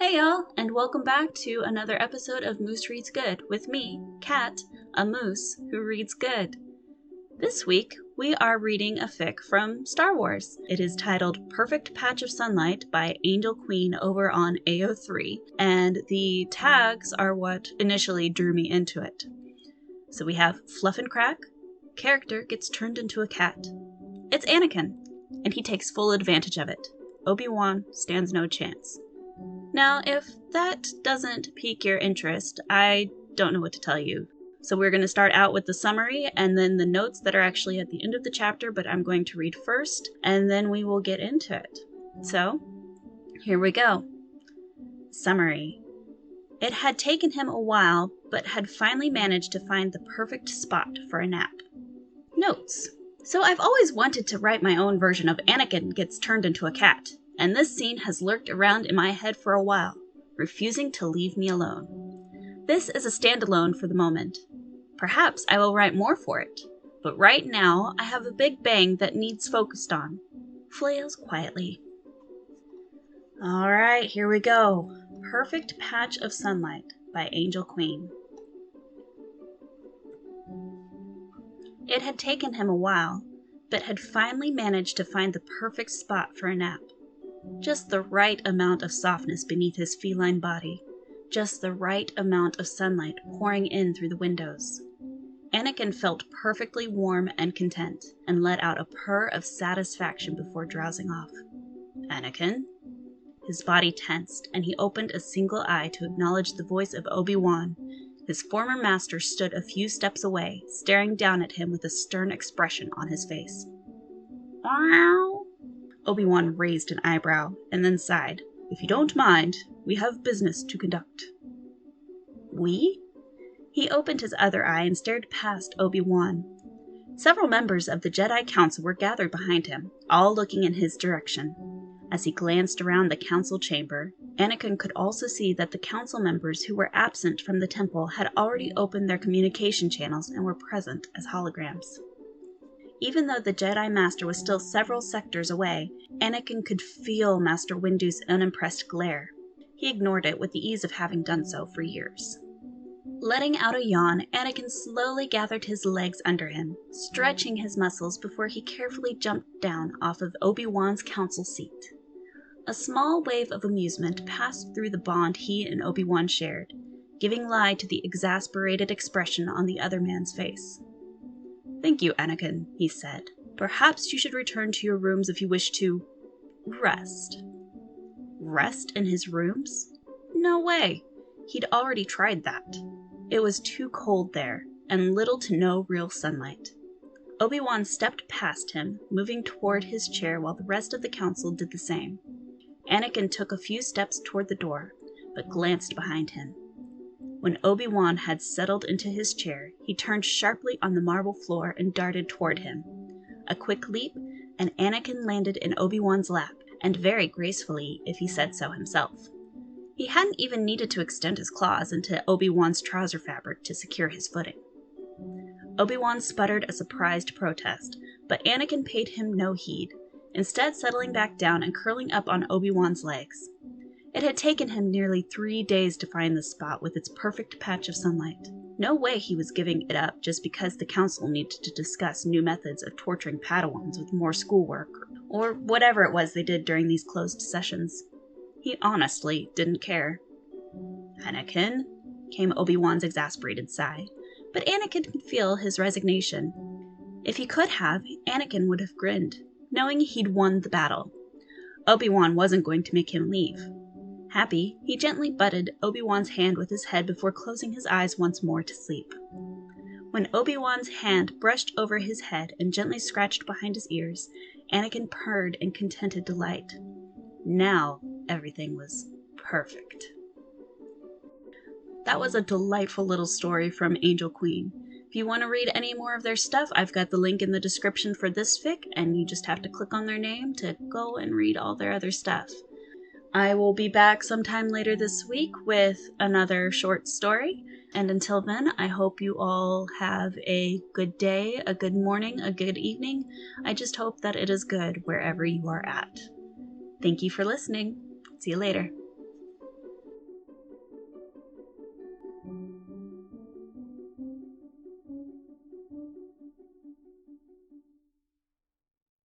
Hey y'all, and welcome back to another episode of Moose Reads Good with me, Kat, a moose who reads good. This week, we are reading a fic from Star Wars. It is titled Perfect Patch of Sunlight by AngelQueen over on AO3, and the tags are what initially drew me into it. So we have Fluff and Crack, character gets turned into a cat. It's Anakin, and he takes full advantage of it. Obi-Wan stands no chance. Now, if that doesn't pique your interest, I don't know what to tell you. So we're going to start out with the summary and then the notes that are actually at the end of the chapter, but I'm going to read first, and then we will get into it. So, here we go. Summary. It had taken him a while, but had finally managed to find the perfect spot for a nap. Notes. So I've always wanted to write my own version of Anakin gets turned into a cat. And this scene has lurked around in my head for a while, refusing to leave me alone. This is a standalone for the moment. Perhaps I will write more for it, but right now I have a big bang that needs focused on. Flails quietly. Alright, here we go. Perfect Patch of Sunlight by AngelQueen. It had taken him a while, but had finally managed to find the perfect spot for a nap. Just the right amount of softness beneath his feline body. Just the right amount of sunlight pouring in through the windows. Anakin felt perfectly warm and content, and let out a purr of satisfaction before drowsing off. Anakin? His body tensed, and he opened a single eye to acknowledge the voice of Obi-Wan. His former master stood a few steps away, staring down at him with a stern expression on his face. Wow! Obi-Wan raised an eyebrow, and then sighed. If you don't mind, we have business to conduct. We? He opened his other eye and stared past Obi-Wan. Several members of the Jedi Council were gathered behind him, all looking in his direction. As he glanced around the council chamber, Anakin could also see that the council members who were absent from the temple had already opened their communication channels and were present as holograms. Even though the Jedi Master was still several sectors away, Anakin could feel Master Windu's unimpressed glare. He ignored it with the ease of having done so for years. Letting out a yawn, Anakin slowly gathered his legs under him, stretching his muscles before he carefully jumped down off of Obi-Wan's council seat. A small wave of amusement passed through the bond he and Obi-Wan shared, giving lie to the exasperated expression on the other man's face. Thank you, Anakin, he said. Perhaps you should return to your rooms if you wish to rest. Rest in his rooms? No way. He'd already tried that. It was too cold there, and little to no real sunlight. Obi-Wan stepped past him, moving toward his chair while the rest of the council did the same. Anakin took a few steps toward the door, but glanced behind him. When Obi-Wan had settled into his chair, he turned sharply on the marble floor and darted toward him. A quick leap, and Anakin landed in Obi-Wan's lap, and very gracefully, if he said so himself. He hadn't even needed to extend his claws into Obi-Wan's trouser fabric to secure his footing. Obi-Wan sputtered a surprised protest, but Anakin paid him no heed, instead settling back down and curling up on Obi-Wan's legs. It had taken him nearly 3 days to find the spot with its perfect patch of sunlight. No way he was giving it up just because the council needed to discuss new methods of torturing Padawans with more schoolwork, or whatever it was they did during these closed sessions. He honestly didn't care. Anakin, came Obi-Wan's exasperated sigh, but Anakin could feel his resignation. If he could have, Anakin would have grinned, knowing he'd won the battle. Obi-Wan wasn't going to make him leave. Happy, he gently butted Obi-Wan's hand with his head before closing his eyes once more to sleep. When Obi-Wan's hand brushed over his head and gently scratched behind his ears, Anakin purred in contented delight. Now everything was perfect. That was a delightful little story from AngelQueen. If you want to read any more of their stuff, I've got the link in the description for this fic, and you just have to click on their name to go and read all their other stuff. I will be back sometime later this week with another short story, and until then, I hope you all have a good day, a good morning, a good evening. I just hope that it is good wherever you are at. Thank you for listening. See you later.